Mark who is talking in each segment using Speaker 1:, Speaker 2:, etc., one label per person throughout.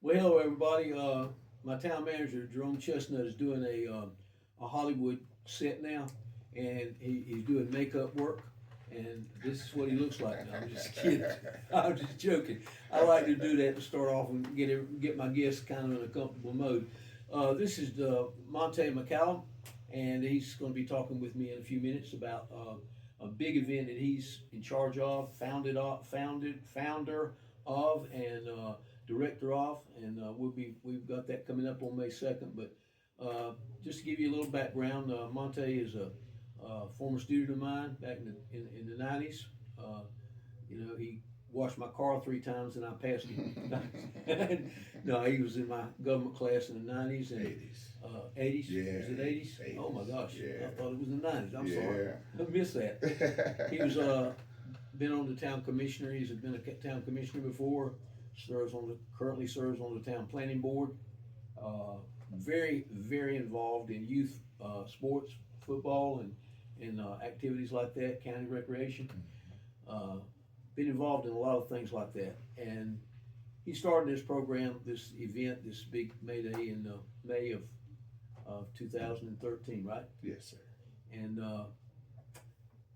Speaker 1: Well, hello everybody. My town manager Jerome Chestnut is doing a Hollywood set now, and he's doing makeup work. And this is what he looks like now. I'm just kidding. I'm just joking. I like to do that to start off and get my guests kind of in a comfortable mode. This is Monte McCallum, and he's going to be talking with me in a few minutes about a big event that he's in charge of, founder of, and director of, and we've got that coming up on May 2nd. But just to give you a little background, Monte is a former student of mine back in the '90s. Uh, he washed my car 3 times and I passed him. No, he was in my government class in the '90s and
Speaker 2: 80s.
Speaker 1: '80s.
Speaker 2: Yeah.
Speaker 1: Was it '80s?
Speaker 2: 80s.
Speaker 1: Oh my gosh,
Speaker 2: Yeah.
Speaker 1: I thought it was the '90s. I'm sorry,
Speaker 2: Yeah.
Speaker 1: I missed that. He was been on the town commissioner. He's been a town commissioner before. Currently serves on the town planning board. Uh, very involved in youth sports, football, and activities like that, county recreation. Uh, been involved in a lot of things like that, and he started this program, this event, this big May Day in May of 2013, right?
Speaker 2: Yes, sir.
Speaker 1: And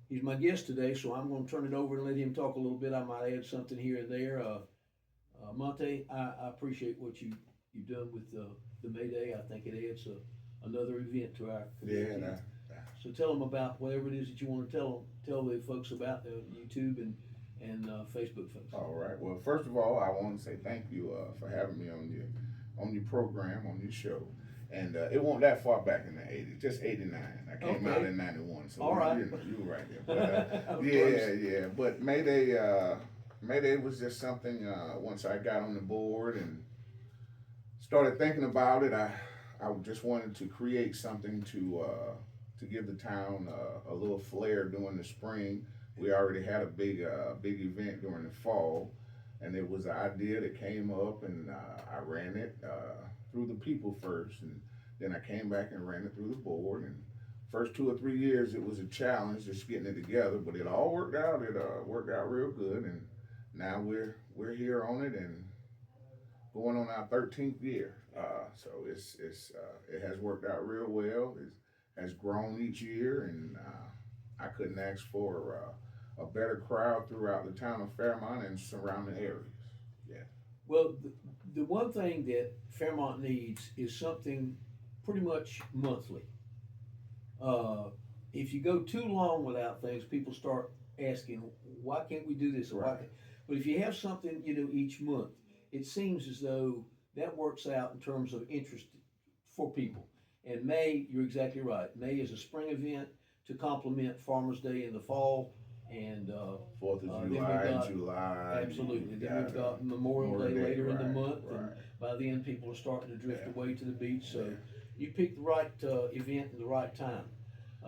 Speaker 1: he's my guest today, so I'm going to turn it over and let him talk a little bit. I might add something here and there. Monte, I appreciate what you've done with the May Day. I think it adds another event to our
Speaker 2: Yeah.
Speaker 1: community. So tell them about whatever it is that you want to tell the folks about YouTube and Facebook folks.
Speaker 2: All right. Well, first of all, I want to say thank you for having me on your program, on your show. And it wasn't that far back in the '80s, just '89. I came out
Speaker 1: Okay.
Speaker 2: in '91, so
Speaker 1: All right.
Speaker 2: you were right there. But
Speaker 1: Of
Speaker 2: yeah,
Speaker 1: course.
Speaker 2: yeah. But Mayday was just something. Once I got on the board and started thinking about it, I just wanted to create something to give the town a little flair during the spring. We already had a big event during the fall, and it was an idea that came up, and I ran it through the people first, and then I came back and ran it through the board. And first 2 or 3 years, it was a challenge just getting it together, but it all worked out. It worked out real good, and now we're here on it and going on our 13th year. So it has worked out real well. It has grown each year, and I couldn't ask for a better crowd throughout the town of Fairmont and surrounding areas. Yeah.
Speaker 1: Well, the one thing that Fairmont needs is something pretty much monthly. Uh, if you go too long without things, people start asking, why can't we do this? Or why
Speaker 2: Right.
Speaker 1: can't? But if you have something, each month, it seems as though that works out in terms of interest for people. And May, you're exactly right. May is a spring event to complement Farmers Day in the fall, and
Speaker 2: Fourth of
Speaker 1: then we've
Speaker 2: July in
Speaker 1: got
Speaker 2: July.
Speaker 1: absolutely.
Speaker 2: You
Speaker 1: Then we've got Memorial Day later in the
Speaker 2: right,
Speaker 1: month, and
Speaker 2: right.
Speaker 1: by then people are starting to drift
Speaker 2: Yeah.
Speaker 1: away to the beach. So
Speaker 2: Yeah.
Speaker 1: you picked the right event and the right time.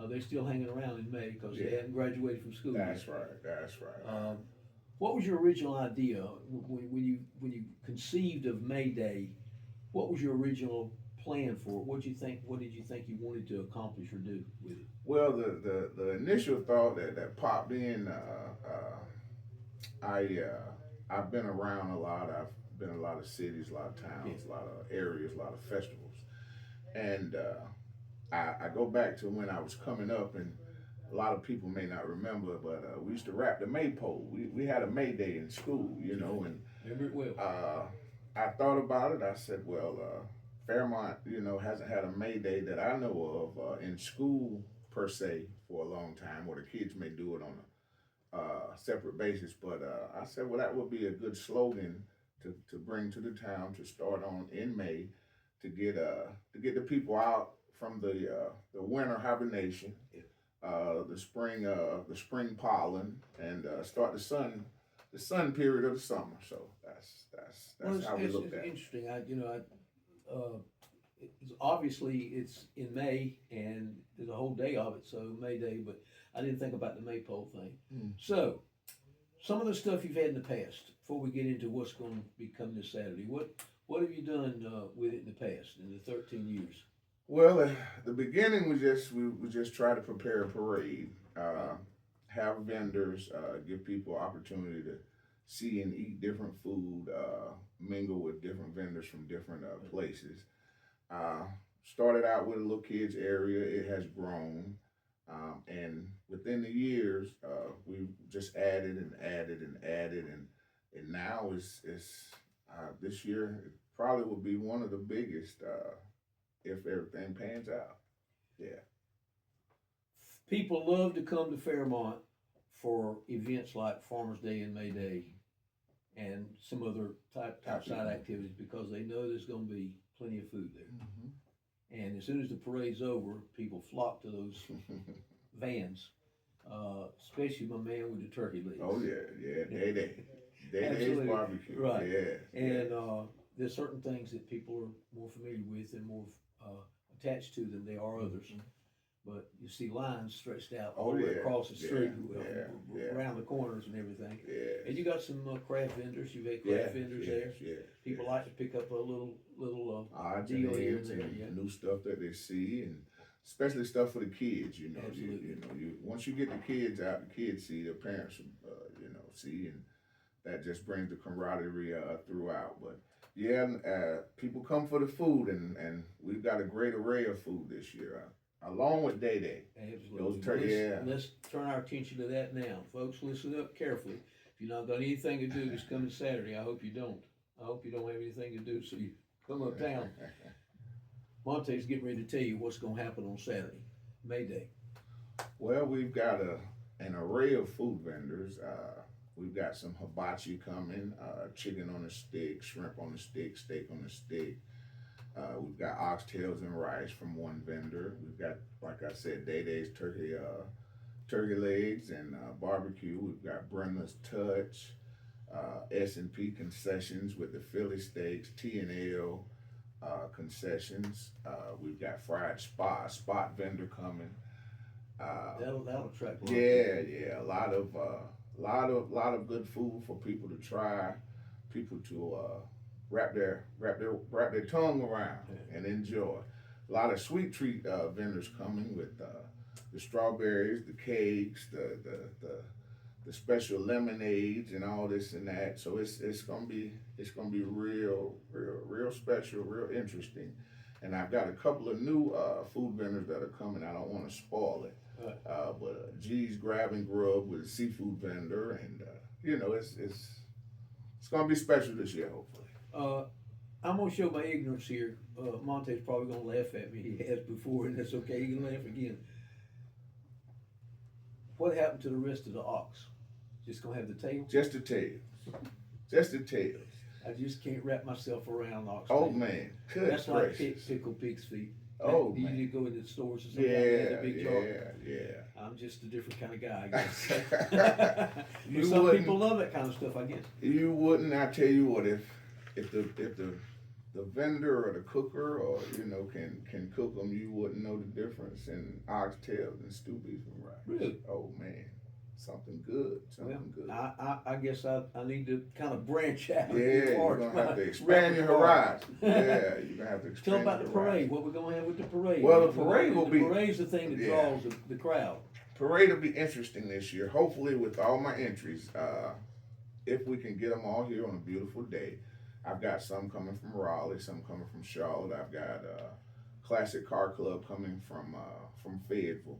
Speaker 1: They're still hanging around in May because they
Speaker 2: Yeah.
Speaker 1: haven't graduated from school yet.
Speaker 2: That's right. That's right.
Speaker 1: Um, what was your original idea when you conceived of May Day? What was your original plan for it? What did you think? What did you think you wanted to accomplish or do with it?
Speaker 2: Well, the initial thought that popped in, I've been around a lot. I've been in a lot of cities, a lot of towns, a lot of areas, a lot of festivals, and I go back to when I was coming up, and a lot of people may not remember, but we used to rap the maypole. We had a May Day in school, and
Speaker 1: Remember it well.
Speaker 2: I thought about it. I said, well, Fairmont, hasn't had a May Day that I know of in school per se for a long time, or the kids may do it on a separate basis. But I said, well, that would be a good slogan to bring to the town to start on in May to get the people out from the winter hibernation, the spring pollen, and start the sun period of the summer. So
Speaker 1: Well,
Speaker 2: that's how we looked
Speaker 1: it's
Speaker 2: at it.
Speaker 1: interesting. Obviously it's in May and there's a whole day of it, so May Day. But I didn't think about the maypole thing.
Speaker 2: Mm.
Speaker 1: So some of the stuff you've had in the past. Before we get into what's going to become this Saturday, what have you done with it in the past in the 13 years?
Speaker 2: Well, the beginning was we just try to prepare a parade, have vendors, give people opportunity see and eat different food, mingle with different vendors from different places. Uh, Started out with a little kids area. It has grown, and within the years, we've just added and added and added, and now it's this year it probably will be one of the biggest if everything pans out. Yeah.
Speaker 1: People love to come to Fairmont for events like Farmers Day and May Day and some other type side activities because they know there's going to be plenty of food there.
Speaker 2: Mm-hmm.
Speaker 1: And as soon as the parade's over, people flock to those vans, especially my man with the turkey legs.
Speaker 2: Oh yeah, Day
Speaker 1: Absolutely.
Speaker 2: barbecue.
Speaker 1: Right.
Speaker 2: Yeah.
Speaker 1: And there's certain things that people are more familiar with and more attached to than they are others.
Speaker 2: Mm-hmm.
Speaker 1: But you see lines stretched out
Speaker 2: Oh,
Speaker 1: all the way
Speaker 2: yeah,
Speaker 1: across the street,
Speaker 2: yeah.
Speaker 1: around the corners and everything.
Speaker 2: Yeah.
Speaker 1: And you got some craft vendors. You've had craft vendors there.
Speaker 2: Yeah.
Speaker 1: People like to pick up a little
Speaker 2: odds
Speaker 1: deal
Speaker 2: and
Speaker 1: here
Speaker 2: ends
Speaker 1: and there.
Speaker 2: and
Speaker 1: Yeah.
Speaker 2: new stuff that they see, and especially stuff for the kids. You know,
Speaker 1: Absolutely.
Speaker 2: once you get the kids out, the kids see, the parents, see, and that just brings the camaraderie throughout. But yeah, people come for the food, and we've got a great array of food this year. Along with Day.
Speaker 1: Absolutely. Let's turn our attention to that now. Folks, listen up carefully. If you're not got anything to do this coming Saturday, I hope you don't. I hope you don't have anything to do, so you come uptown. Monte's getting ready to tell you what's going to happen on Saturday, May Day.
Speaker 2: Well, we've got an array of food vendors. We've got some hibachi coming, chicken on a stick, shrimp on a stick, steak on a stick. We've got oxtails and rice from one vendor. We've got, like I said, Day's turkey legs and barbecue. We've got Brenda's Touch, S&P concessions with the Philly steaks, T&L concessions. We've got fried spot vendor coming.
Speaker 1: That'll attract.
Speaker 2: Yeah, a lot of good food for people to try, people to wrap their tongue around and enjoy. A lot of sweet treat vendors coming with the strawberries, the cakes, the special lemonades, and all this and that. So it's gonna be real special, real interesting. And I've got a couple of new food vendors that are coming. I don't want to spoil it, but G's Grab and Grub with a seafood vendor, and it's gonna be special this year, hopefully.
Speaker 1: I'm gonna show my ignorance here. Monte's probably gonna laugh at me. He has before, and that's okay. He can laugh again. What happened to the rest of the ox? Just gonna have the tail?
Speaker 2: Just the tails. Just the tails.
Speaker 1: I just can't wrap myself around ox.
Speaker 2: Oh
Speaker 1: tail.
Speaker 2: man, good
Speaker 1: That's
Speaker 2: gracious.
Speaker 1: like pickled pig's feet.
Speaker 2: Oh
Speaker 1: You
Speaker 2: man.
Speaker 1: need to go into the stores or something. Yeah, big jar.
Speaker 2: Yeah.
Speaker 1: I'm just a different kind of guy, I guess.
Speaker 2: You
Speaker 1: Some
Speaker 2: wouldn't-
Speaker 1: people love that kind of stuff, I guess.
Speaker 2: You wouldn't. I tell you what, if the vendor or the cooker or can cook them, you wouldn't know the difference in oxtails and stew beef and rice.
Speaker 1: Really?
Speaker 2: Oh man, something good. Good.
Speaker 1: I guess I need to kind of branch out.
Speaker 2: Yeah, you're gonna have to expand your horizon. Yeah, you're gonna have to expand.
Speaker 1: Tell about the
Speaker 2: your
Speaker 1: parade.
Speaker 2: horizon.
Speaker 1: What we're gonna have with the parade?
Speaker 2: Well, the parade will be.
Speaker 1: The parade's the thing that
Speaker 2: Yeah.
Speaker 1: draws the crowd.
Speaker 2: Parade will be interesting this year. Hopefully, with all my entries, if we can get them all here on a beautiful day. I've got some coming from Raleigh, some coming from Charlotte. I've got Classic Car Club coming from Fayetteville,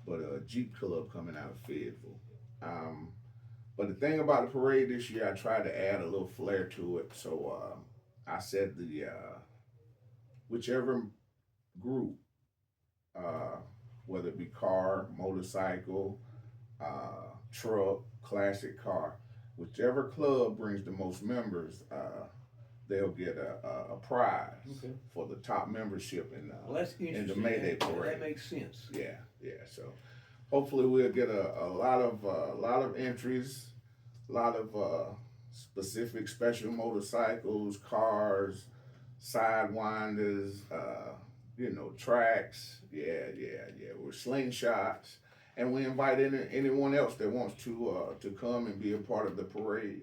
Speaker 2: but a Jeep Club coming out of Fayetteville. But the thing about the parade this year, I tried to add a little flair to it. So I said whichever group, whether it be car, motorcycle, truck, classic car, whichever club brings the most members, they'll get a prize for the top membership in
Speaker 1: That's interesting.
Speaker 2: in the May Day parade.
Speaker 1: That makes sense.
Speaker 2: Yeah. So hopefully we'll get a lot of entries, a lot of specific special motorcycles, cars, sidewinders, tracks. Yeah. With slingshots, and we invite anyone else that wants to come and be a part of the parade.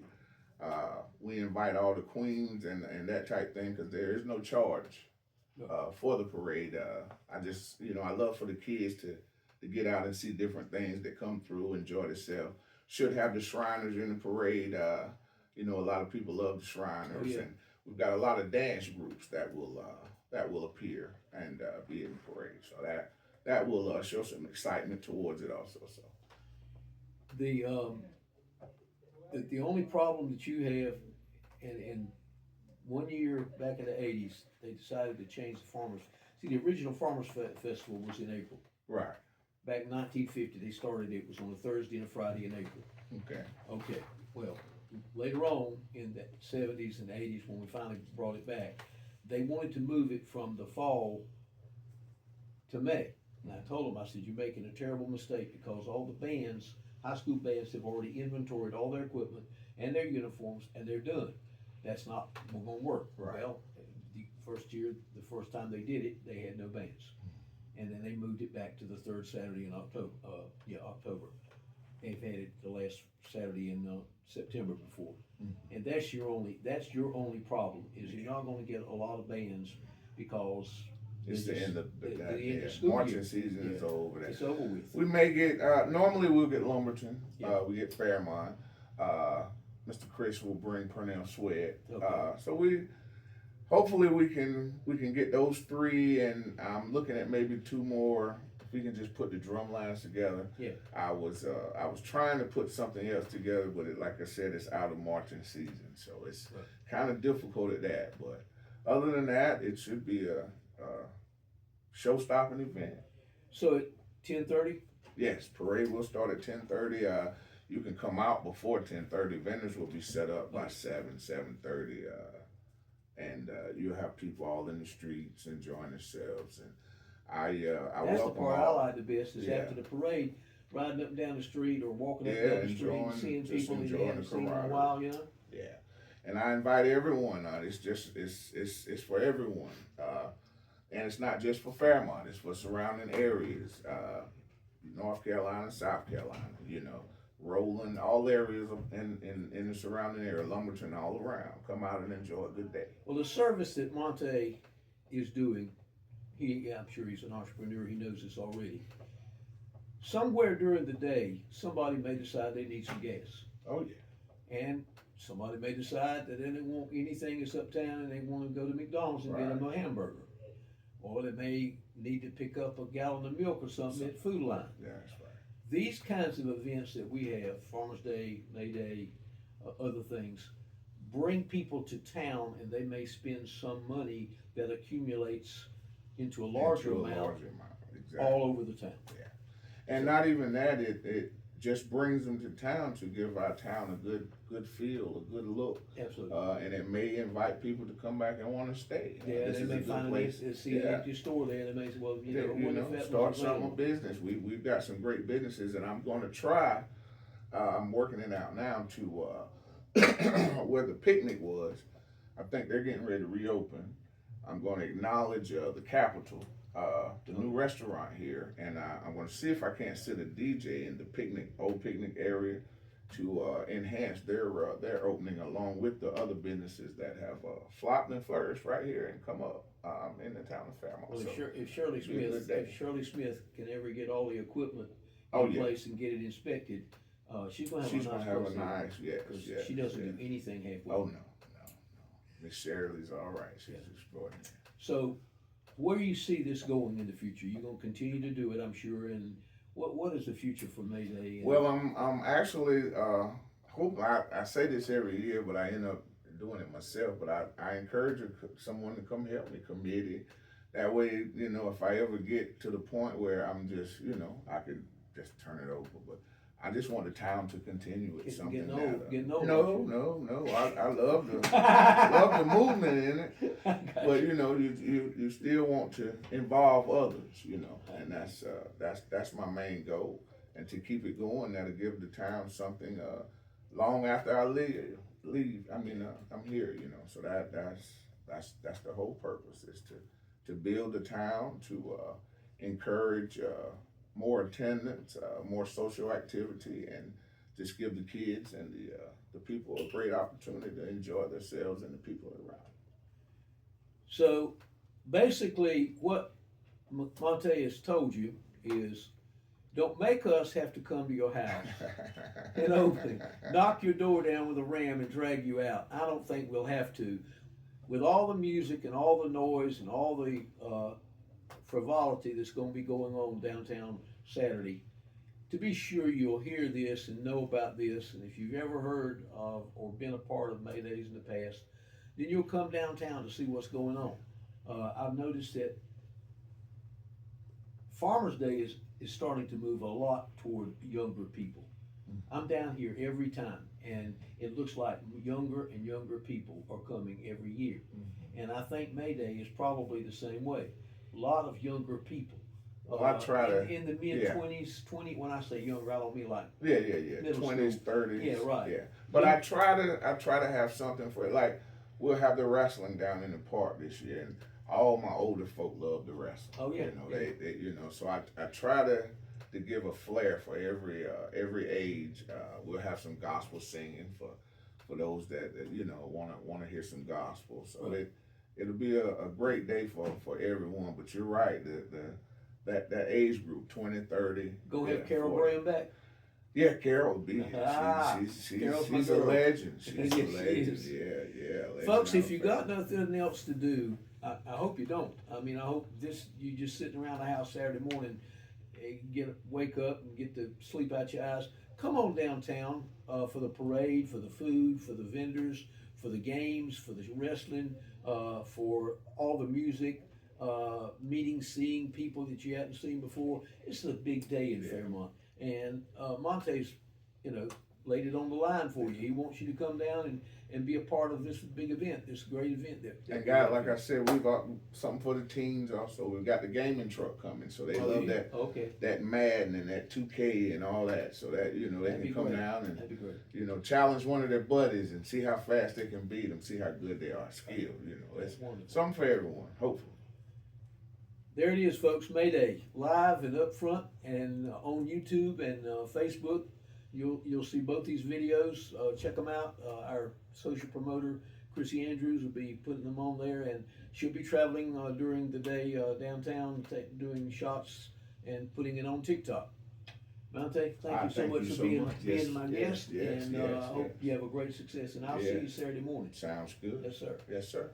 Speaker 2: We invite all the queens and that type thing because there is no charge for the parade. I love for the kids to get out and see different things that come through, enjoy themselves. Should have the Shriners in the parade. You know, a lot of people love the Shriners,
Speaker 1: Oh, yeah.
Speaker 2: and we've got a lot of dance groups that will appear and be in the parade. So that will show some excitement towards it also. So
Speaker 1: The, the only problem that you have, and one year back in the '80s, they decided to change the farmers. See, the original Farmers Festival was in April.
Speaker 2: right,
Speaker 1: Back in 1950, they started it was on a Thursday and a Friday in April.
Speaker 2: okay,
Speaker 1: Okay, well, later on in the '70s and '80s, when we finally brought it back, they wanted to move it from the fall to May. And I told them, I said, you're making a terrible mistake because all the bands, high school bands, have already inventoried all their equipment and their uniforms, and they're done. That's not going to work.
Speaker 2: Right.
Speaker 1: Well, the first year, the first time they did it, they had no bands. And then they moved it back to the third Saturday in October. October. They've had it the last Saturday in September before. And that's your only problem is you're not going to get a lot of bands because
Speaker 2: it's the end of
Speaker 1: the
Speaker 2: the
Speaker 1: end of school
Speaker 2: marching
Speaker 1: year.
Speaker 2: season is over.
Speaker 1: It's over with.
Speaker 2: We may get normally we'll get Lumberton,
Speaker 1: Yeah.
Speaker 2: we get Fairmont. Mr. Chris will bring Purnell Sweat.
Speaker 1: Okay.
Speaker 2: So we hopefully we can get those three, and I'm looking at maybe two more. If we can just put the drum lines together.
Speaker 1: Yeah.
Speaker 2: I was trying to put something else together, but like I said, it's out of marching season, so it's
Speaker 1: Right.
Speaker 2: kind of difficult at that. But other than that, it should be a show-stopping event.
Speaker 1: So at 10:30.
Speaker 2: Yes, parade will start at 10:30. You can come out before 10:30. Vendors will be set up by 7:30, and you'll have people all in the streets enjoying themselves. And I
Speaker 1: That's the
Speaker 2: welcome
Speaker 1: part I
Speaker 2: all.
Speaker 1: like the best is
Speaker 2: Yeah.
Speaker 1: after the parade, riding up and down the street or walking up
Speaker 2: Yeah,
Speaker 1: and down the street
Speaker 2: enjoying-
Speaker 1: and seeing
Speaker 2: just
Speaker 1: people that you
Speaker 2: enjoying
Speaker 1: haven't
Speaker 2: the
Speaker 1: seen in a
Speaker 2: camaraderie.
Speaker 1: while, you know.
Speaker 2: Yeah, and I invite everyone. It's for everyone, and it's not just for Fairmont. It's for surrounding areas, North Carolina, South Carolina. You know, Roland, all areas in the surrounding area, Lumberton, all around. Come out and enjoy a good day.
Speaker 1: Well, the service that Monte is doing, I'm sure he's an entrepreneur. He knows this already. Somewhere during the day, somebody may decide they need some gas.
Speaker 2: Oh yeah.
Speaker 1: And somebody may decide that they don't want anything that's uptown and they want to go to McDonald's and get them a hamburger. Or they may need to pick up a gallon of milk or something at Food Line.
Speaker 2: Yeah, that's right.
Speaker 1: These kinds of events that we have, Farmers Day, May Day, other things, bring people to town and they may spend some money that accumulates into a larger amount
Speaker 2: Exactly.
Speaker 1: all over the town.
Speaker 2: And not even that, it just brings them to town to give our town a good feel, a good look.
Speaker 1: Absolutely.
Speaker 2: And it may invite people to come back and want to stay.
Speaker 1: Yeah,
Speaker 2: This
Speaker 1: they
Speaker 2: is a
Speaker 1: may
Speaker 2: good
Speaker 1: find
Speaker 2: place.
Speaker 1: see an empty store there. They may say, well,
Speaker 2: Yeah,
Speaker 1: I wonder if that
Speaker 2: start
Speaker 1: was
Speaker 2: some
Speaker 1: available.
Speaker 2: business. We've got some great businesses, and I'm going to try. I'm working it out now to where the picnic was. I think they're getting ready to reopen. I'm going to acknowledge the Capitol, the new restaurant here, and I'm going to see if I can't sit a DJ in the old picnic area to enhance their opening along with the other businesses that have flopped and flourished right here and come up in the town of Fairmont.
Speaker 1: Well,
Speaker 2: So,
Speaker 1: if Shirley
Speaker 2: it'll be a good
Speaker 1: Smith,
Speaker 2: day.
Speaker 1: if Shirley Smith can ever get all the equipment
Speaker 2: Oh,
Speaker 1: in
Speaker 2: yeah.
Speaker 1: place and get it inspected, she's gonna have
Speaker 2: She's
Speaker 1: a
Speaker 2: gonna
Speaker 1: nice
Speaker 2: have a
Speaker 1: place there.
Speaker 2: nice, yes,
Speaker 1: 'Cause
Speaker 2: yes,
Speaker 1: she doesn't
Speaker 2: yes.
Speaker 1: do anything halfway.
Speaker 2: Oh no. Miss Shirley's all right. She's extraordinary.
Speaker 1: So, where do you see this going in the future? You're gonna continue to do it, I'm sure. And what is the future for May Day?
Speaker 2: Well, I'm actually hope I say this every year, but I end up doing it myself. But I encourage someone to come help me, committee. That way, if I ever get to the point where I'm just, I could just turn it over. But I just want the town to continue with something.
Speaker 1: Getting old.
Speaker 2: No. I love the movement in it. But you still want to involve others, and that's my main goal. And to keep it going, that'll give the town something long after I leave. I'm here, So that's the whole purpose, is to build the town, to encourage more attendance, more social activity, and just give the kids and the people a great opportunity to enjoy themselves and the people around.
Speaker 1: So, basically, what Monte has told you is Don't make us have to come to your house and open it, knock your door down with a ram and drag you out. I don't think we'll have to. With all the music and all the noise and all the frivolity that's going to be going on downtown Saturday, to be sure you'll hear this and know about this, and if you've ever heard of or been a part of May Days in the past, then you'll come downtown to see what's going on. I've noticed that Farmers Day is starting to move a lot toward younger people. I'm down here every time, and it looks like younger and younger people are coming every year. And I think May Day is probably the same way. A lot of younger people.
Speaker 2: Well, I try to
Speaker 1: in the mid 20s, 20. When I say younger, I don't mean like
Speaker 2: yeah,
Speaker 1: middle
Speaker 2: 20s,
Speaker 1: school.
Speaker 2: 30s.
Speaker 1: Yeah, right.
Speaker 2: Yeah, but I try to have something for it. Like we'll have the wrestling down in the park this year, and all my older folk love the wrestling.
Speaker 1: Oh yeah,
Speaker 2: they you know. So I try to give a flair for every age. We'll have some gospel singing for those that you know want to hear some gospel. So
Speaker 1: right.
Speaker 2: It'll be a great day for everyone. But you're right, that age group 20, 30.
Speaker 1: Gonna have Carol
Speaker 2: 40.
Speaker 1: Graham back.
Speaker 2: Yeah, Carol will be here. She's a legend. She's
Speaker 1: Yes,
Speaker 2: a legend.
Speaker 1: she
Speaker 2: Yeah. Legend
Speaker 1: Folks, if you
Speaker 2: out
Speaker 1: got nothing else to do, I hope you don't. I mean, I hope you just sitting around the house Saturday morning, wake up and get the sleep out your eyes. Come on downtown for the parade, for the food, for the vendors, for the games, for the wrestling, for all the music, meeting, seeing people that you hadn't seen before. It's a big day in Fairmont. And Monte's, laid it on the line for you. He wants you to come down and be a part of this big event, this great event.
Speaker 2: And guys, like I said, we've got something for the teens also. We've got the gaming truck coming, so they love that.
Speaker 1: Okay.
Speaker 2: That Madden and that 2K and all that. So that they can come down and challenge one of their buddies and see how fast they can beat them, see how good they are skilled. It's something for everyone. Hopefully.
Speaker 1: There it is, folks. May Day, live and up front and on YouTube and Facebook. You'll see both these videos. Check them out. Our social promoter, Chrissy Andrews, will be putting them on there, and she'll be traveling during the day downtown, doing shots and putting it on TikTok. Monte, thank you so much for being my guest, and I hope you have a great success. And I'll see you Saturday morning.
Speaker 2: Sounds good.
Speaker 1: Yes, sir.
Speaker 2: Yes, sir.